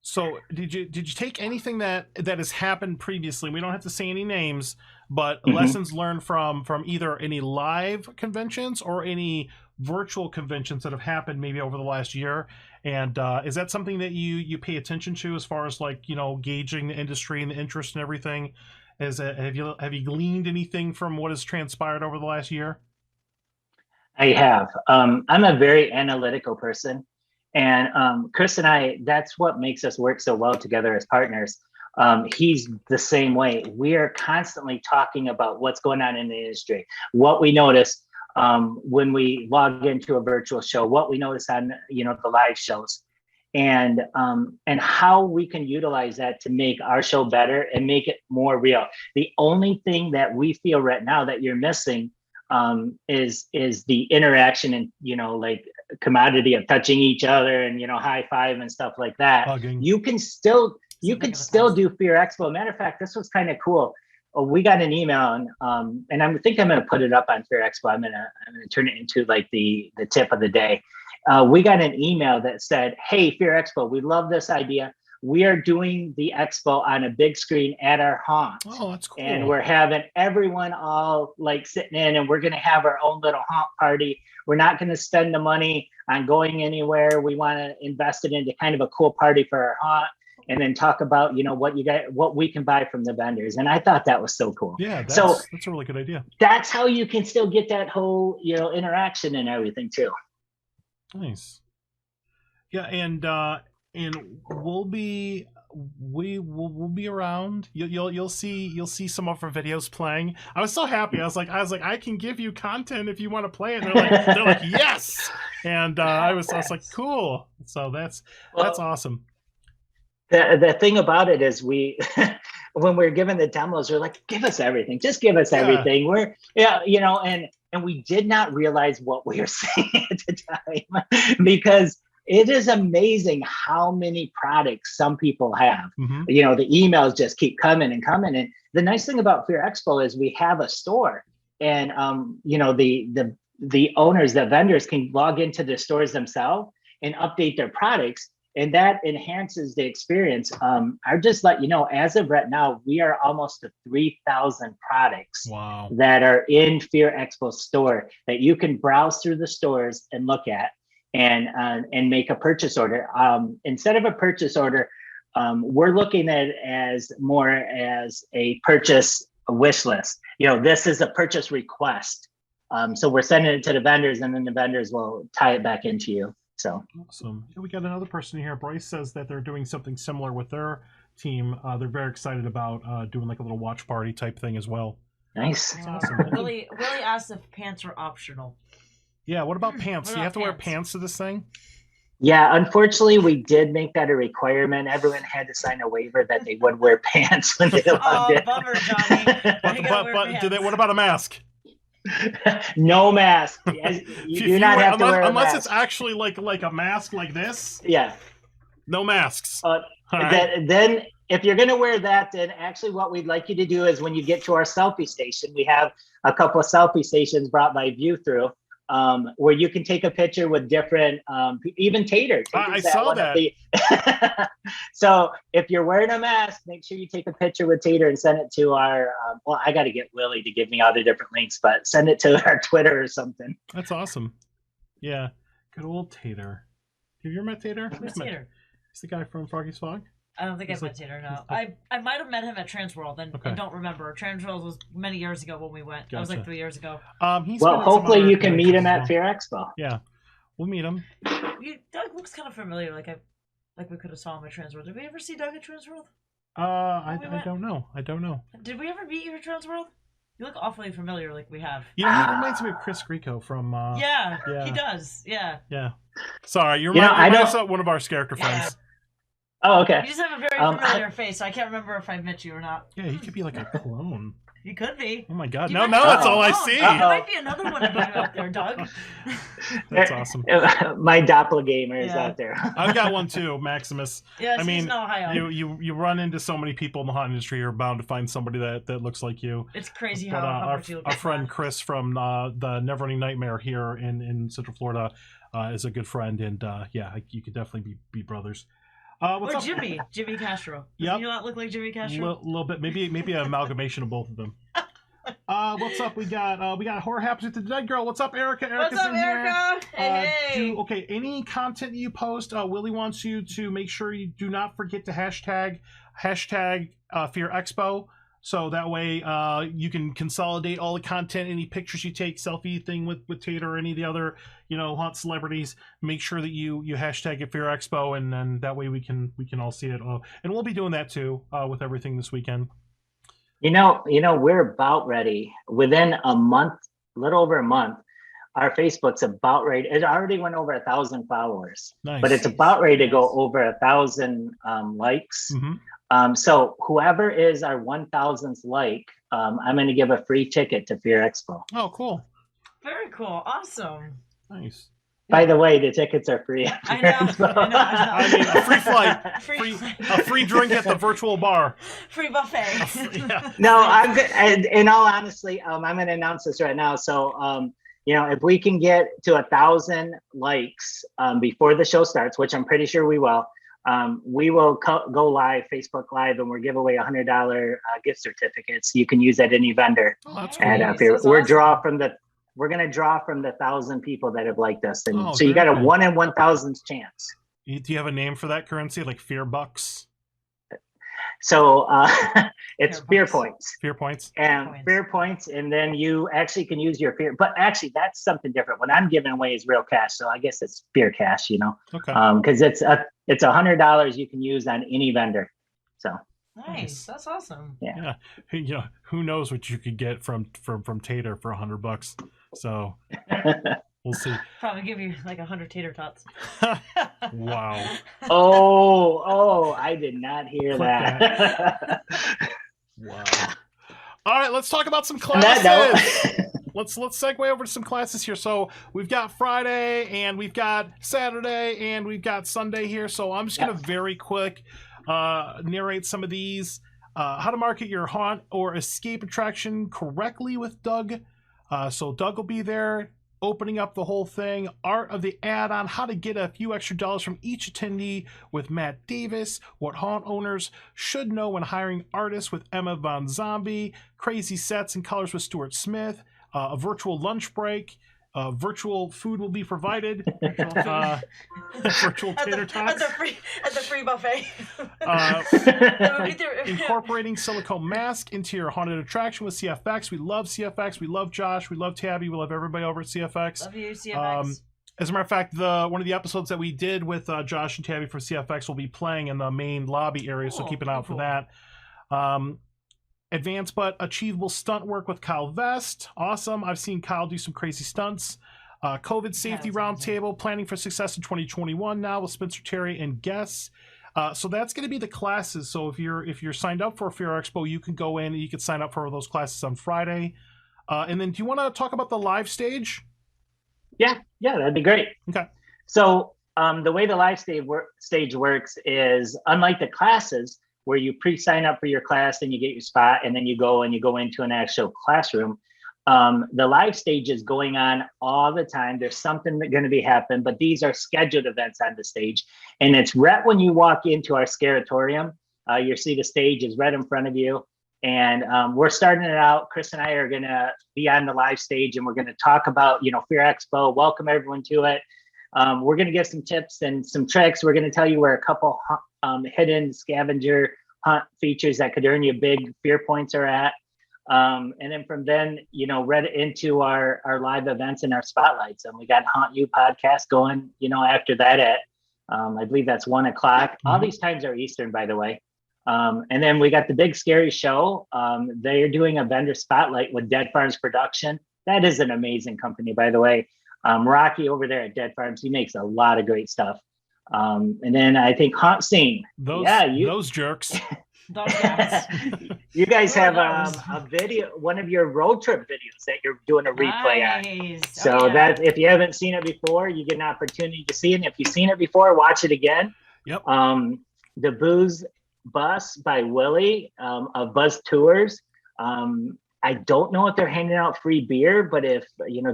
So did you take anything that has happened previously? We don't have to say any names, but lessons learned from either any live conventions or any virtual conventions that have happened maybe over the last year. And is that something that you pay attention to as far as like, gauging the industry and the interest and everything? Have you gleaned anything from what has transpired over the last year? I have. I'm a very analytical person. And Chris and I, that's what makes us work so well together as partners. He's the same way. We are constantly talking about what's going on in the industry, what we notice when we log into a virtual show, what we notice on the live shows, and how we can utilize that to make our show better and make it more real. The only thing that we feel right now that you're missing is the interaction and, you know, like commodity of touching each other and, you know, high five and stuff like that. Hugging. You can still do Fear Expo. Matter of fact, this was kind of cool. We got an email and I think I'm going to put it up on Fear Expo. I'm going to turn it into like the tip of the day. We got an email that said, "Hey, Fear Expo, we love this idea. We are doing the expo on a big screen at our haunt. Oh, that's cool. And we're having everyone all like sitting in, and we're going to have our own little haunt party. We're not going to spend the money on going anywhere. We want to invest it into kind of a cool party for our haunt, and then talk about, you know, what we can buy from the vendors." And I thought that was so cool. Yeah, that's a really good idea. That's how you can still get that whole, you know, interaction and everything too. Nice. Yeah, and we'll be around. You'll see some of our videos playing. I was so happy. I was like, I can give you content if you want to play it. And they're like yes. And I was like, cool. So that's awesome. The thing about it is when we're given the demos, we're like, give us everything. Just give us everything. We're you know, and we did not realize what we were saying at the time, because it is amazing how many products some people have. Mm-hmm. You know, the emails just keep coming and coming. And the nice thing about Fear Expo is we have a store, and you know, the owners, the vendors can log into the stores themselves and update their products, and that enhances the experience. I'll just let you know, as of right now, we are almost to 3,000 products that are in Fear Expo store that you can browse through the stores and look at and make a purchase order. Instead of a purchase order, we're looking at it as more as a purchase wish list. You know, this is a purchase request. So we're sending it to the vendors, and then the vendors will tie it back into you. So awesome. Yeah, we got another person here. Bryce says that they're doing something similar with their team. They're very excited about doing like a little watch party type thing as well. Nice. That's awesome. Willie asked if pants were optional. Yeah, what about pants? Do you have to wear pants to this thing? Yeah, unfortunately, we did make that a requirement. Everyone had to sign a waiver that they would wear pants when they logged in. Bummer, Johnny. But what about a mask? No mask. You do not have to wear a unless mask. It's actually like a mask like this. Yeah. No masks. Then if you're going to wear that, then actually what we'd like you to do is when you get to our selfie station, we have a couple of selfie stations brought by View Through, where you can take a picture with different, even Tater. I saw that. So if you're wearing a mask, make sure you take a picture with Tater and send it to our, well, I got to get Willie to give me all the different links, but send it to our Twitter or something. That's awesome. Yeah. Good old Tater. Have you ever met Tater? Who's Tater? He's the guy from Froggy's Fog. I don't think I've met Tater, no. I might have met him at Transworld, and I don't remember. Transworld was many years ago when we went. Gotcha. That was like 3 years ago. Well, hopefully you can meet him at Fear Expo. Yeah, we'll meet him. Doug looks kind of familiar, like we could have saw him at Transworld. Did we ever see Doug at Transworld? I don't know. Did we ever meet you at Transworld? You look awfully familiar, like we have. You know, he reminds me of Chris Grieco from... yeah, he does, yeah. Yeah. Sorry, you remind us of one of our character friends. Oh, okay. You just have a very familiar face, so I can't remember if I met you or not. Yeah, you could be like a clone. You could be. Oh my God! No, that's all I see. There might be another one of you out there, Doug. That's awesome. My doppelganger is out there. I've got one too, Maximus. Yeah, I mean, in Ohio. You run into so many people in the haunt industry. You're bound to find somebody that looks like you. It's crazy how much you look our friend Chris from the Neverending Nightmare here in Central Florida is a good friend, and you could definitely be brothers. What's up? Jimmy Castro. Does he not look like Jimmy Castro? Little bit, maybe an amalgamation of both of them. What's up? We got Horror Happens with the Dead Girl. What's up, Erica? What's up, Erica? Hey. Any content you post, Willie wants you to make sure you do not forget to hashtag Fear Expo. So that way you can consolidate all the content, any pictures you take, selfie thing with Tater or any of the other, haunt celebrities. Make sure that you hashtag it Fear Expo, and then that way we can all see it. And we'll be doing that too with everything this weekend. We're about ready. Within a month, a little over a month, our Facebook's about ready. It already went over 1,000 followers, nice. But it's about ready to go over 1,000 likes. Mm-hmm. So whoever is our 1,000th like, I'm going to give a free ticket to Fear Expo. Oh, cool. Very cool. Awesome. Nice. By the way, the tickets are free. I know. I mean, a free flight, Free a free drink at the virtual bar. free buffet. Yeah. No, I'm good. And in all honesty, I'm going to announce this right now. So, if we can get to 1,000 likes before the show starts, which I'm pretty sure we will go live, Facebook Live, and we'll give away $100 gift certificates. You can use at any vendor. Oh, that's cool. And That's we're going to draw from the 1,000 people that have liked us. And Oh, so you got a very cool. 1 in 1,000 chance. Do you have a name for that currency, like fear bucks? So it's fear Fear points. Fear points. And Points. fear points, and then you actually can use your fear. But actually, that's something different. What I'm giving away is real cash, so I guess it's fear cash, Okay. because it's $100 you can use on any vendor. So Nice. That's awesome. yeah. Who knows what you could get from Tater for $100? So we'll see. Probably give you like 100 tater tots. Wow. Oh, I did not hear Clip that. Wow. All right, let's talk about some On that classes. note, Let's segue over to some classes here. So we've got Friday and we've got Saturday and we've got Sunday here. So I'm just gonna very quick narrate some of these. How to market your haunt or escape attraction correctly with Doug. So Doug will be there opening up the whole thing. Art of the add-on, how to get a few extra dollars from each attendee with Matt Davis. What haunt owners should know when hiring artists with Emma Von Zombie. Crazy sets and colors with Stuart Smith. A virtual lunch break. Virtual food will be provided. Virtual tater tots. At the free buffet. Incorporating silicone mask into your haunted attraction with CFX. We love CFX. We love Josh. We love Tabby. We love everybody over at CFX. Love you, CFX. As a matter of fact, one of the episodes that we did with Josh and Tabby for CFX will be playing in the main lobby area, so keep an eye out for that. Advanced but achievable stunt work with Kyle Vest. Awesome. I've seen Kyle do some crazy stunts. COVID safety roundtable, planning for success in 2021 now with Spencer Terry and guests. So that's going to be the classes. So if you're signed up for Fear Expo, you can go in and you can sign up for those classes on Friday. And then do you want to talk about the live stage? Yeah, that'd be great. Okay. So the way the live stage works is, unlike the classes where you pre-sign up for your class and you get your spot and then you go into an actual classroom, the live stage is going on all the time. There's something that's going to be happening, but these are scheduled events on the stage. And it's right when you walk into our Scaratorium, you see the stage is right in front of you. And we're starting it out. Chris and I are going to be on the live stage and we're going to talk about, Fear Expo, welcome everyone to it. We're going to give some tips and some tricks. We're going to tell you where a couple hidden scavenger hunt features that could earn you big fear points are at. And then from then, right into our live events and our spotlights. And we got Haunt You podcast going, after that at, I believe that's 1:00. Mm-hmm. All these times are Eastern, by the way. And then we got the Big Scary Show. They're doing a vendor spotlight with Dead Farms Production. That is an amazing company, by the way. Rocky over there at Dead Farms, he makes a lot of great stuff. And then I think HauntScene. Those jerks. You guys have a video, one of your road trip videos that you're doing a replay on. So that if you haven't seen it before, you get an opportunity to see it. And if you've seen it before, watch it again. Yep. The Booze Bus by Willie of Buzz Tours. I don't know if they're handing out free beer, but if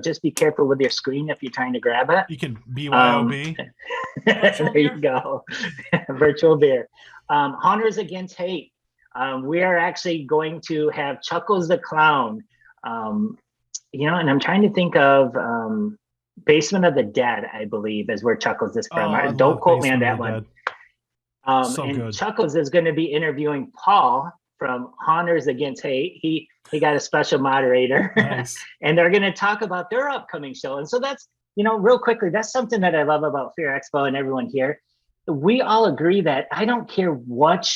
just be careful with your screen if you're trying to grab it. You can BYOB. There you go. Virtual beer. Haunters Against Hate. We are actually going to have Chuckles the Clown. And I'm trying to think of Basement of the Dead, I believe, is where Chuckles is from. Don't quote me on that one. Good. Chuckles is going to be interviewing Paul from Haunters Against Hate. He got a special moderator. Nice. And they're going to talk about their upcoming show. And so that's, real quickly, that's something that I love about Fear Expo and everyone here. We all agree that I don't care what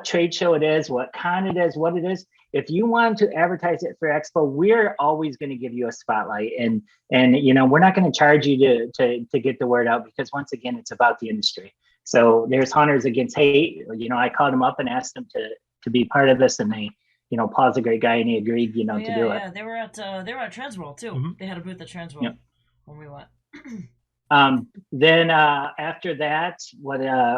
trade show it is, what con it is, what it is. If you want to advertise it for Expo, we're always going to give you a spotlight. And we're not going to charge you to get the word out, because once again, it's about the industry. So there's Haunters Against Hate. I called them up and asked them to be part of this, and Paul's a great guy and he agreed, to do it. Yeah, they were at Transworld too. Mm-hmm. They had a booth at Transworld when we went. Then after that,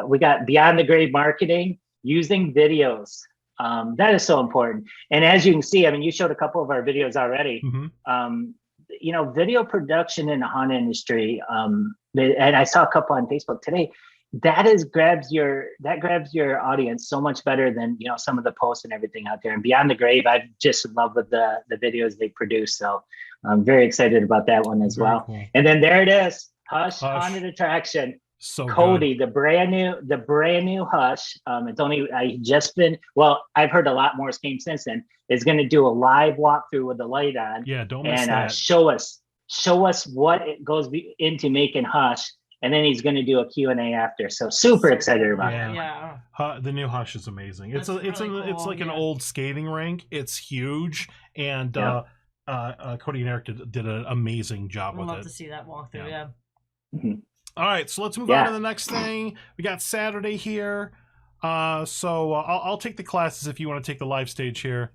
we got Beyond the Grave marketing using videos. That is so important. And as you can see, I mean, you showed a couple of our videos already. Mm-hmm. Video production in the haunt industry, and I saw a couple on Facebook today. That grabs your audience so much better than some of the posts and everything out there. And Beyond the Grave, I just love with the videos they produce. So I'm very excited about that one as well. Cool. And then there it is, Hush Haunted Attraction. So Cody, good. the brand new Hush. I've heard a lot more came since then. Is going to do a live walkthrough with the light on. Yeah, don't miss that. Show us what it goes into making Hush, and then he's going to do a Q&A after. So super excited about that. Yeah. The new Hush is amazing. It's cool. It's like an old skating rink. It's huge, and Cody and Eric did an amazing job with it. I'd love to see that walkthrough. Yeah. Mm-hmm. All right, so let's move on to the next thing. We got Saturday here. So I'll take the classes if you want to take the live stage here.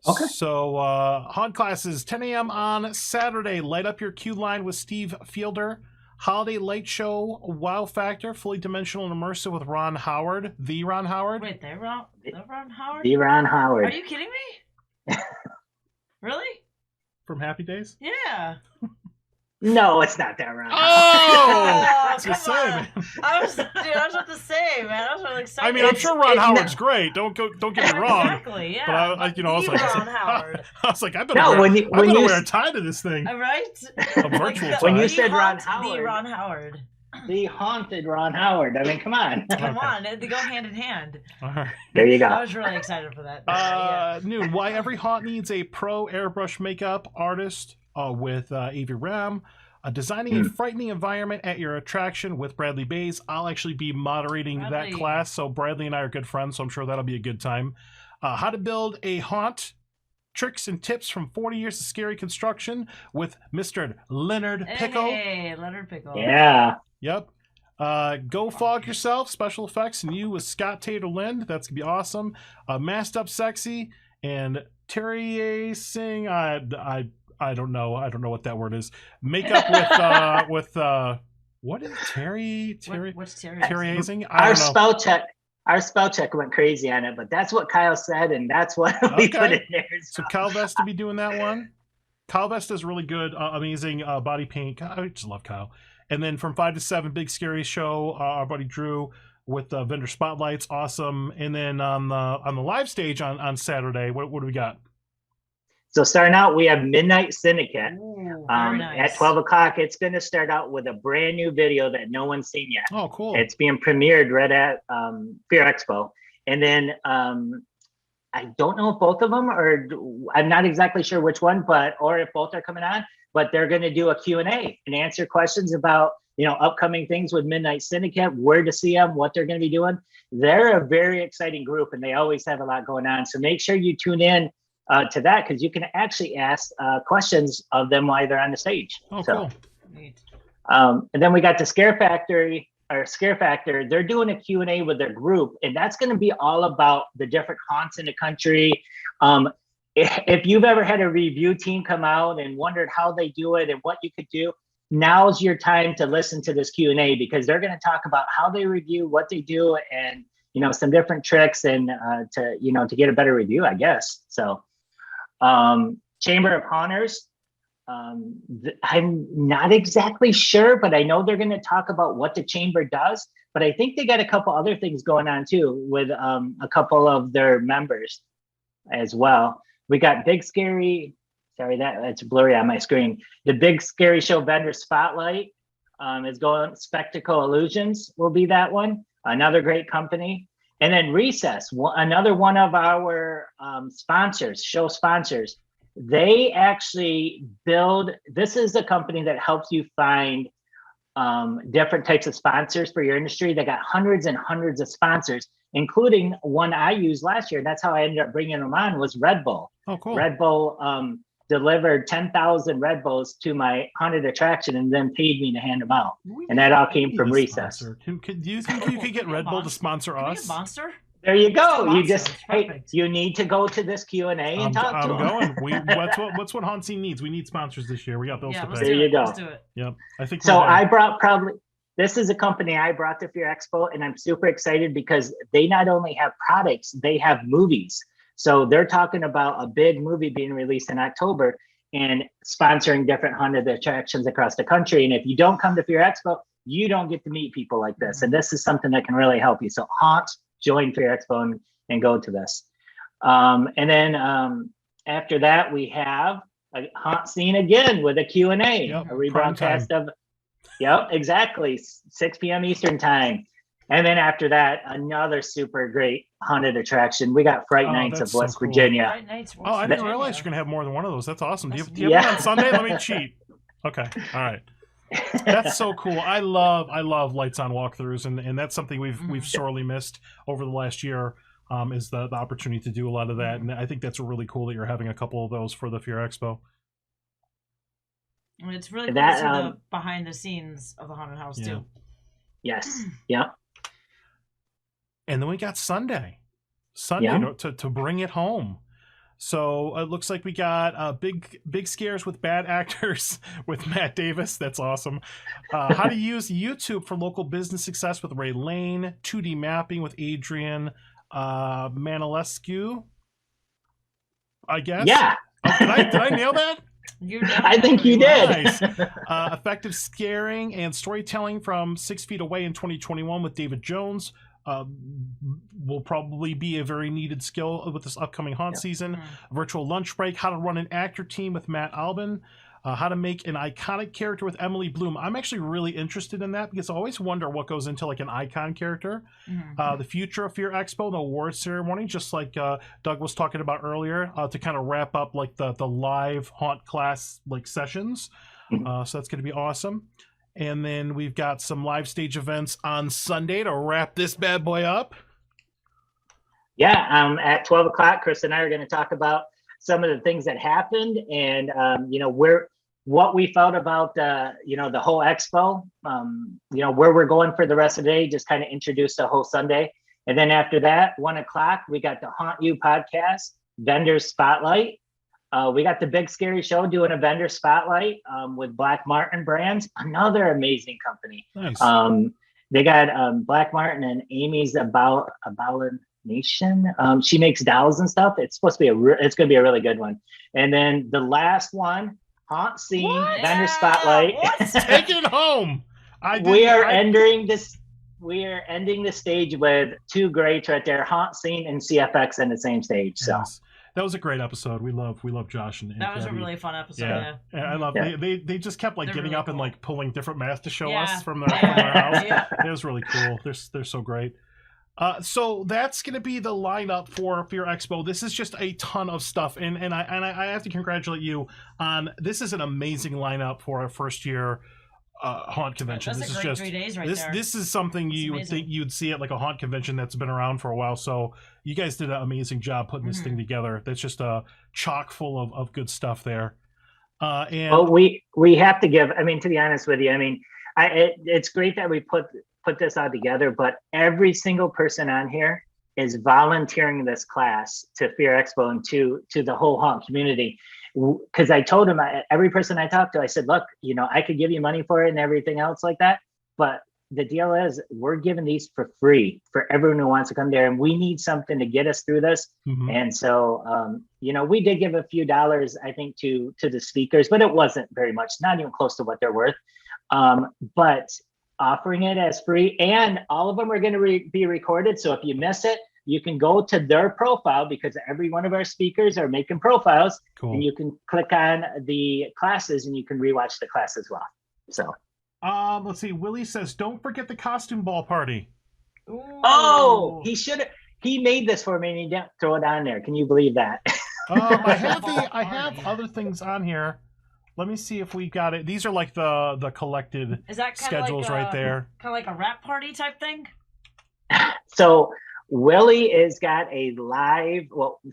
Okay. So haunt classes, 10 a.m. on Saturday. Light up your queue line with Steve Fielder. Holiday light show, Wow Factor, fully dimensional and immersive with Ron Howard. The Ron Howard? Wait, the Ron Howard? The Ron Howard. Are you kidding me? Really? From Happy Days? Yeah. No, it's not that Ron. I was gonna say, man. I was about to say, man. I was really excited. I mean, I'm sure Ron Howard's great. Don't get me wrong. Exactly, yeah. But I was like, Ron Howard. I was like, I better wear a tie to this thing. Right? A virtual tie. When you said Ron Howard, the Ron Howard, the haunted Ron Howard. I mean, come on. Come on, they go hand in hand. All right. There you go. I was really excited for that. Noon. Why every haunt needs a pro airbrush makeup artist with Avi Ram. Designing a frightening environment at your attraction with Bradley Bays. I'll actually be moderating that class, so Bradley and I are good friends, so I'm sure that'll be a good time. How to build a haunt. Tricks and tips from 40 years of scary construction with Mr. Leonard Pickle. Hey, Leonard Pickle. Yeah. Yep. Go Fog Yourself, special effects, and you with Scott Tater Lind. That's going to be awesome. Masked Up Sexy, and Terry Singh. I don't know. I don't know what that word is. Makeup with what is Terry? What's Terry? Terry Hazing? Our spell check went crazy on it, but that's what Kyle said, and that's what we put in there. So Kyle Vest to be doing that one. Kyle Vest is really good, amazing body paint. I just love Kyle. And then from 5 to 7, Big Scary Show. Our buddy Drew with vendor spotlights, awesome. And then on the live stage on Saturday, what do we got? So starting out, we have Midnight Syndicate. Ooh, nice. At 12 o'clock, it's going to start out with a brand new video that no one's seen yet. Oh, cool. It's being premiered right at Fear Expo. And then I don't know if both of them are, I'm not exactly sure which one, or if both are coming on, but they're going to do a Q&A and answer questions about, upcoming things with Midnight Syndicate, where to see them, what they're going to be doing. They're a very exciting group and they always have a lot going on. So make sure you tune in to that, because you can actually ask questions of them while they're on the stage. Oh, cool. And then we got the Scare Factor. They're doing a Q&A with their group, and that's going to be all about the different haunts in the country. If you've ever had a review team come out and wondered how they do it and what you could do, now's your time to listen to this Q&A, because they're going to talk about how they review, what they do, and some different tricks and to get a better review, I guess. So Chamber of Haunters, I'm not exactly sure, but I know they're going to talk about what the chamber does, but I think they got a couple other things going on too with a couple of their members as well. We got Big Scary, sorry, that's blurry on my screen. The Big Scary Show vendor spotlight is going. Spectacle Illusions will be that one, another great company. And then Recess, another one of our show sponsors. They actually this is a company that helps you find different types of sponsors for your industry. They got hundreds and hundreds of sponsors, including one I used last year. That's how I ended up bringing them on, was Red Bull. Oh, cool. Red Bull delivered 10,000 Red Bulls to my haunted attraction and then paid me to hand them out. And that all came from Recess. Do you think you could get Red Bull to sponsor us? Monster? There you go. Awesome. You just hey, Perfect. you need to go to this Q&A and talk to them. I'm going. What's what HauntScene needs. We need sponsors this year. We got bills to pay. There you go. Let's do it. Yep. I think so. I brought this is a company I brought to Fear Expo, and I'm super excited because they not only have products, they have movies. So they're talking about a big movie being released in October and sponsoring different haunted attractions across the country. And if you don't come to Fear Expo, you don't get to meet people like this. And this is something that can really help you. So join Fear Expo and go to this. And then after that, we have a HauntScene again with a Q&A, a rebroadcast of, exactly, 6 p.m. Eastern time. And then after that, another super great haunted attraction. We got Fright Nights of West Virginia. Fright Nights, I didn't realize you're going to have more than one of those. That's awesome. Do you have one on Sunday? Let me cheat. Okay. All right. That's so cool. I love lights on walkthroughs, and that's something we've sorely missed over the last year. Is the opportunity to do a lot of that, and I think that's really cool that you're having a couple of those for the Fear Expo. I mean, it's really cool to see the behind the scenes of the haunted house too. Yes. Yeah. And then we got Sunday to bring it home. So it looks like we got big scares with bad actors with Matt Davis. That's awesome. How to use YouTube for local business success with Ray Lane. 2D mapping with Adrian Manilescu, I guess. Yeah. Did I nail that? I think you did. Nice. Effective scaring and storytelling from 6 feet away in 2021 with David Jones. Will probably be a very needed skill with this upcoming haunt season. Virtual lunch break, how to run an actor team with Matt Albin, how to make an iconic character with Emily Bloom. I'm actually really interested in that because I always wonder what goes into like an icon character. The future of Fear Expo, the awards ceremony, just like Doug was talking about earlier, to kind of wrap up like the live haunt class like sessions. So that's going to be awesome. And then we've got some live stage events on Sunday to wrap this bad boy up. Yeah, at 12 o'clock, Chris and I are going to talk about some of the things that happened and, what we felt about, the whole expo, where we're going for the rest of the day, just kind of introduce the whole Sunday. And then after that, 1 o'clock, we got the Haunt You podcast, Vendor Spotlight. We got the Big Scary Show doing a vendor spotlight with Black Martin Brands, another amazing company. Nice. They got Black Martin and Amy's About Nation. She makes dolls and stuff. It's supposed to be it's going to be a really good one. And then the last one, HauntScene vendor spotlight. Take it home. We are ending the stage with two greats right there, HauntScene and CFX in the same stage. So. Yes. That was a great episode. We love Josh and that was Gabby. A really fun episode. Yeah. I love they just kept like They're getting really up and cool. like pulling different masks to show us from their house. It was really cool. They're so great. So that's going to be the lineup for Fear Expo. This is just a ton of stuff, and I have to congratulate you on this. Is an amazing lineup for a first year haunt convention. That's this a great is just 3 days right there. This is something you would think you'd see at like a haunt convention that's been around for a while. So you guys did an amazing job putting this thing together. That's just a chock full of good stuff there. And we have to give. I mean, to be honest with you, I mean, it's great that we put this all together, but every single person on here is volunteering this class to Fear Expo and to the whole haunt community. Because I told him, every person I talked to, I said, look, I could give you money for it and everything else like that. But the deal is we're giving these for free for everyone who wants to come there. And we need something to get us through this. And so, we did give a few dollars, I think, to the speakers, but it wasn't very much, not even close to what they're worth. But offering it as free, and all of them are going to be recorded. So if you miss it, you can go to their profile because every one of our speakers are making profiles. Cool. And you can click on the classes and you can rewatch the class as well. So, let's see. Willie says, don't forget the costume ball party. Ooh. Oh, he made this for me and he didn't throw it on there. Can you believe that? I have other things on here. Let me see if we got it. These are like the collected schedules right there. Kind of like a rap party type thing? So Willie has got a live,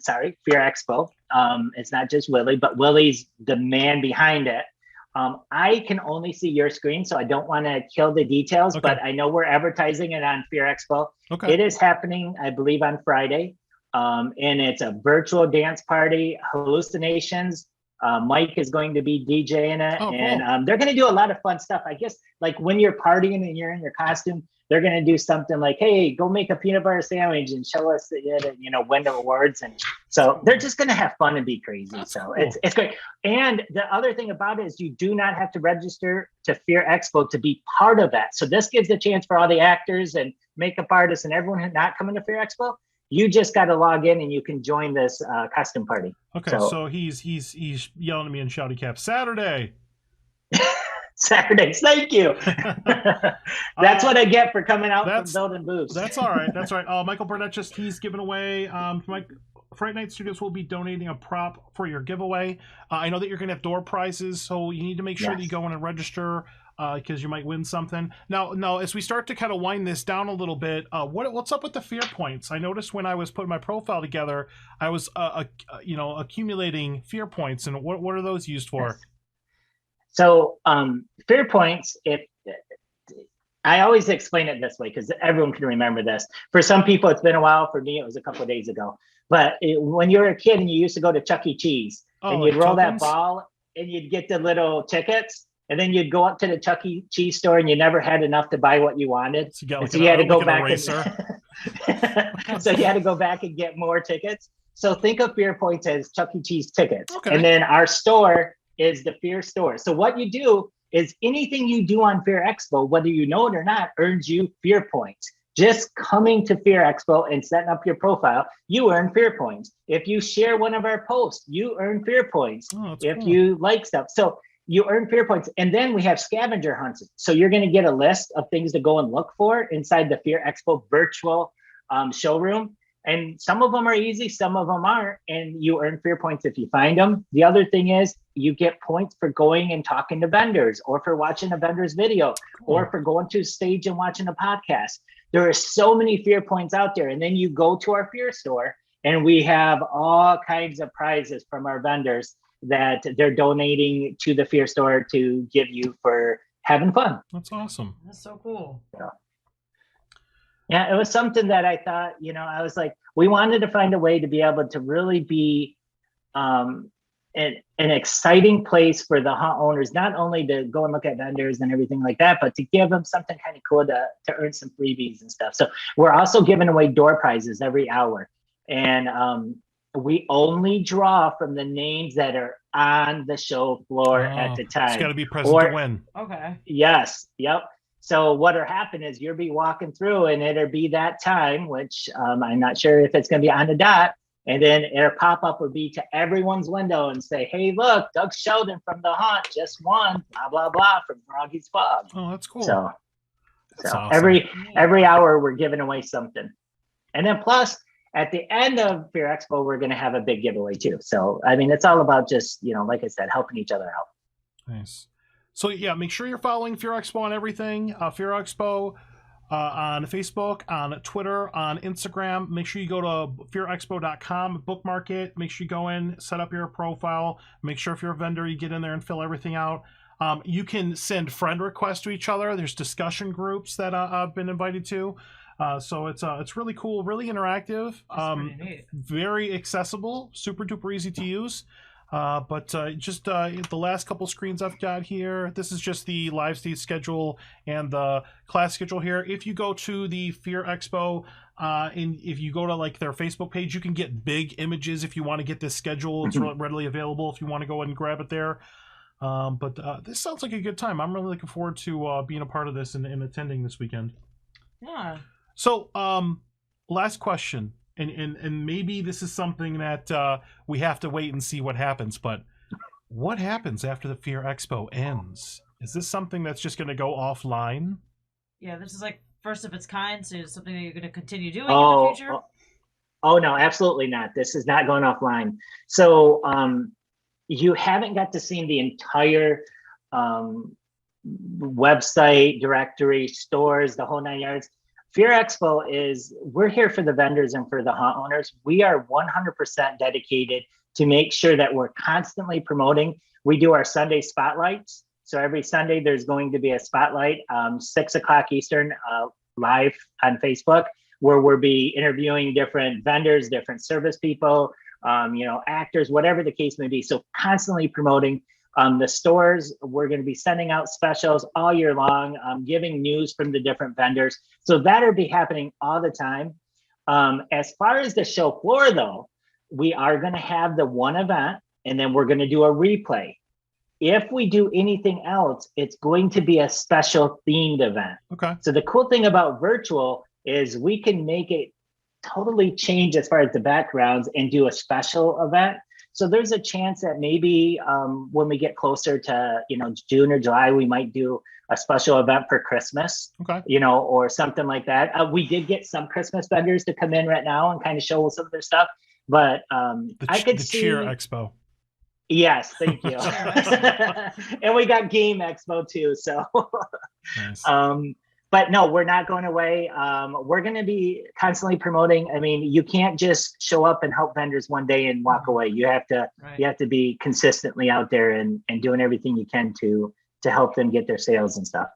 Fear Expo. It's not just Willie, but Willie's the man behind it. I can only see your screen, so I don't want to kill the details, but I know we're advertising it on Fear Expo. It is happening, I believe, on Friday. And it's a virtual dance party, hallucinations. Mike is going to be DJing it, and they're going to do a lot of fun stuff. I guess like when you're partying and you're in your costume, they're going to do something like, hey, go make a peanut butter sandwich and show us that, win awards. And so they're just going to have fun and be crazy. That's cool. It's great. And the other thing about it is you do not have to register to Fear Expo to be part of that. So this gives a chance for all the actors and makeup artists and everyone who's not coming to Fear Expo. You just got to log in and you can join this costume party. Okay, so he's yelling at me in shouty caps, Saturday. Saturdays, thank you. That's what I get for coming out from building booths. That's all right. That's all right. Michael Burnett he's giving away. Fright Night Studios will be donating a prop for your giveaway. I know that you're going to have door prizes, so you need to make sure that you go in and register because you might win something. Now, as we start to kind of wind this down a little bit, what's up with the fear points? I noticed when I was putting my profile together, I was accumulating fear points, and what are those used for? Yes. So fear points, I always explain it this way because everyone can remember this. For some people, it's been a while. For me, it was a couple of days ago. But when you were a kid and you used to go to Chuck E. Cheese and you'd roll that ball and you'd get the little tickets, and then you'd go up to the Chuck E. Cheese store and you never had enough to buy what you wanted. So you had to go back so you had to go back and get more tickets. So think of fear points as Chuck E. Cheese tickets. Okay. And then our store is the Fear Store. So what you do is anything you do on Fear Expo, whether you know it or not, earns you fear points. Just coming to Fear Expo and setting up your profile, you earn fear points. If you share one of our posts, you earn fear points. If you like stuff. So you earn fear points. And then we have scavenger hunts. So you're going to get a list of things to go and look for inside the Fear Expo virtual showroom. And some of them are easy, some of them aren't, and you earn fear points if you find them. The other thing is you get points for going and talking to vendors, or for watching a vendor's video, or for going to a stage and watching a podcast. There are so many fear points out there. And then you go to our Fear Store, and we have all kinds of prizes from our vendors that they're donating to the Fear Store to give you for having fun. That's awesome. That's so cool. Yeah, it was something that I thought, I was like, we wanted to find a way to be able to really be an exciting place for the haunt owners, not only to go and look at vendors and everything like that, but to give them something kind of cool to earn some freebies and stuff. So we're also giving away door prizes every hour. And we only draw from the names that are on the show floor at the time. It's got to be present to win. Okay. Yes. Yep. So what'll happen is you'll be walking through and it'll be that time, which I'm not sure if it's going to be on the dot. And then it'll pop up or be to everyone's window and say, hey, look, Doug Shelden from The Haunt just won, blah, blah, blah, from Froggy's Fog. Oh, that's cool. So awesome. every hour we're giving away something. And then plus at the end of Fear Expo, we're going to have a big giveaway too. So, I mean, it's all about just, like I said, helping each other out. Nice. So yeah, make sure you're following Fear Expo on everything. Fear Expo on Facebook, on Twitter, on Instagram. Make sure you go to fearexpo.com, bookmark it. Make sure you go in, set up your profile. Make sure if you're a vendor, you get in there and fill everything out. You can send friend requests to each other. There's discussion groups that I've been invited to. So it's really cool, really interactive, pretty neat. Very accessible, super duper easy to use. But just the last couple screens I've got here, this is just the live stage schedule and the class schedule here. If you go to the Fear Expo, and if you go to like their Facebook page, you can get big images if you want to get this schedule. It's readily available if you want to go ahead and grab it there. But this sounds like a good time. I'm really looking forward to being a part of this and attending this weekend. Yeah. So, last question. And maybe this is something that we have to wait and see what happens, but what happens after the Fear Expo ends? Is this something that's just going to go offline? Yeah, this is like first of its kind, so it's something that you're going to continue doing in the future? Oh, no, absolutely not. This is not going offline. So you haven't got to see the entire website, directory, stores, the whole 9 yards. Fear Expo we're here for the vendors and for the haunt owners. We are 100% dedicated to make sure that we're constantly promoting. We do our Sunday spotlights. So every Sunday there's going to be a spotlight, 6 o'clock Eastern, live on Facebook, where we'll be interviewing different vendors, different service people, actors, whatever the case may be. So constantly promoting the stores. We're going to be sending out specials all year long, giving news from the different vendors. So that'll be happening all the time. As far as the show floor, though, we are going to have the one event, and then we're going to do a replay. If we do anything else, it's going to be a special themed event. Okay. So the cool thing about virtual is we can make it totally change as far as the backgrounds and do a special event. So there's a chance that maybe when we get closer to, June or July, we might do a special event for Christmas, or something like that. We did get some Christmas vendors to come in right now and kind of show some of their stuff, but I could see Cheer Expo. Yes, thank you. And we got Game Expo too. So, nice. But no, we're not going away. We're going to be constantly promoting. I mean, you can't just show up and help vendors one day and walk away. You have to be consistently out there and doing everything you can to help them get their sales and stuff.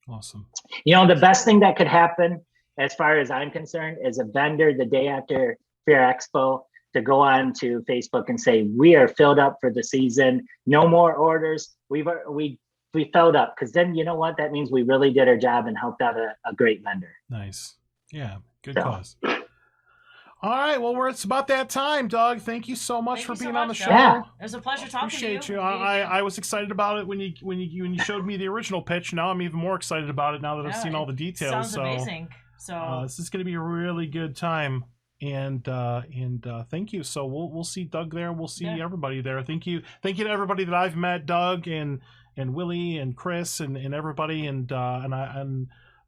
Awesome. The best thing that could happen, as far as I'm concerned, is a vendor the day after Fair Expo to go on to Facebook and say, we are filled up for the season. No more orders. We filled up, because then you know what? That means we really did our job and helped out a great vendor. Nice. Yeah, good cause. All right, well, it's about that time, Doug. Thank you so much for being on the show. Yeah. It was a pleasure talking to you. Appreciate you. I was excited about it when you showed me the original pitch. Now I'm even more excited about it now that I've seen all the details. Sounds amazing. So this is going to be a really good time. And thank you. So we'll see Doug there. We'll see everybody there. Thank you to everybody that I've met, Doug and Willie and Chris and everybody, and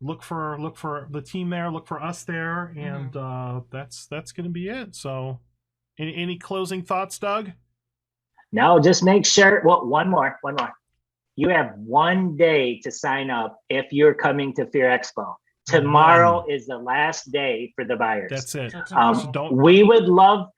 look for the team there. Look for us there, and that's going to be it. So, any closing thoughts, Doug? No, just make sure. Well, one more. You have 1 day to sign up if you're coming to Fear Expo. Tomorrow is the last day for the buyers. That's it. We would love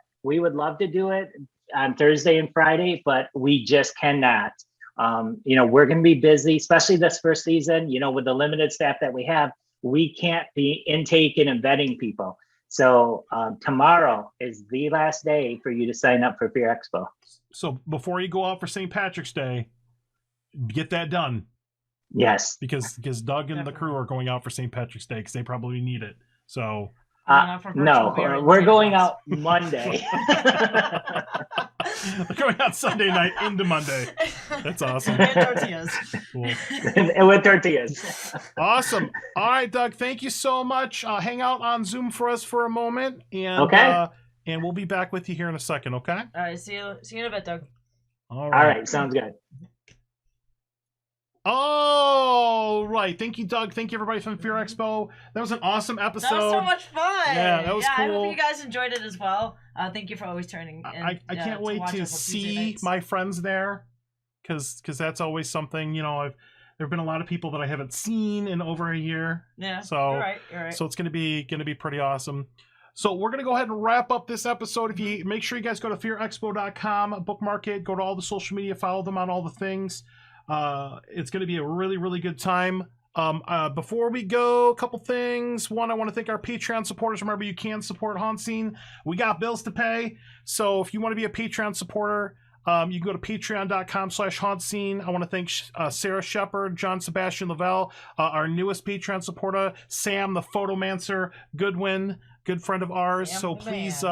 to do it on Thursday and Friday, but we just cannot. We're going to be busy, especially this first season. With the limited staff that we have, we can't be intaking and vetting people. So tomorrow is the last day for you to sign up for Fear Expo. So before you go out for St. Patrick's Day, get that done. Yes, because Doug and the crew are going out for St. Patrick's Day because they probably need it. So no, we're going out Monday. We're going out Sunday night into Monday. That's awesome. And tortillas. Cool. And with tortillas. Awesome. All right, Doug. Thank you so much. Hang out on Zoom for us for a moment, and and we'll be back with you here in a second. Okay. All right. See you in a bit, Doug. All right. Sounds good. All right. Thank you, Doug. Thank you, everybody from Fear Expo. That was an awesome episode. That was so much fun. Yeah, that was cool. I hope you guys enjoyed it as well. Thank you for always turning in. I can't wait to see my friends there, because that's always something. There have been a lot of people that I haven't seen in over a year. Yeah. So you're right. So it's gonna be pretty awesome. So we're going to go ahead and wrap up this episode. If you make sure you guys go to fearexpo.com, bookmark it, go to all the social media, follow them on all the things. It's going to be a really, really good time. Before we go, a couple things. One, I want to thank our Patreon supporters. Remember, you can support HauntScene. We got bills to pay. So if you want to be a Patreon supporter, you can go to patreon.com/HauntScene. I want to thank Sarah Shepard, John Sebastian Lavelle, our newest Patreon supporter, Sam the Photomancer Goodwin, good friend of ours. So please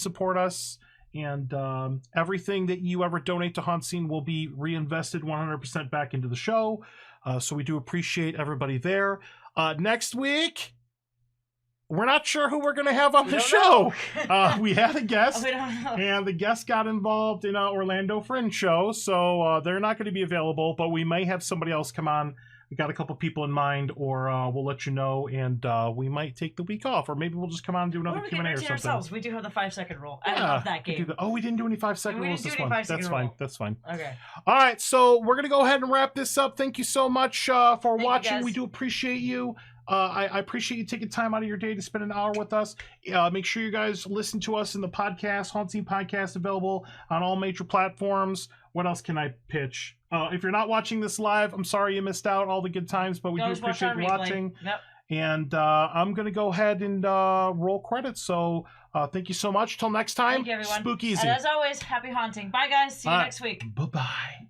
support us. And everything that you ever donate to HauntScene will be reinvested 100% back into the show. So we do appreciate everybody there. Next week, we're not sure who we're going to have on the show. We had a guest, we don't know. And the guest got involved in an Orlando Fringe show, so they're not going to be available, but we may have somebody else come on. We got a couple people in mind, or we'll let you know, and we might take the week off, or maybe we'll just come on and do another Q&A or something. Ourselves. We do have the 5-second rule. I love that game. We didn't do any 5-second rules this one. That's fine. That's fine. Okay. All right, so we're going to go ahead and wrap this up. Thank you so much for watching. We do appreciate you. I appreciate you taking time out of your day to spend an hour with us. Make sure you guys listen to us in the podcast, HauntScene Podcast, available on all major platforms. What else can I pitch? If you're not watching this live, I'm sorry you missed out all the good times, but we do appreciate you watching. Yep. And I'm going to go ahead and roll credits. So thank you so much. Till next time, thank you, everyone. Spook easy. And as always, happy haunting. Bye, guys. See you next week. Bye-bye.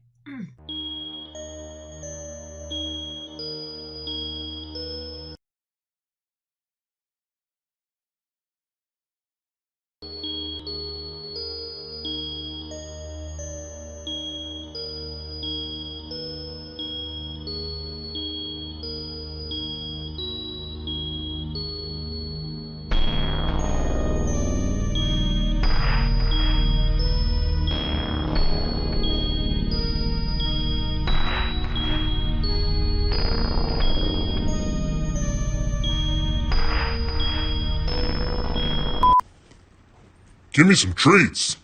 Give me some treats.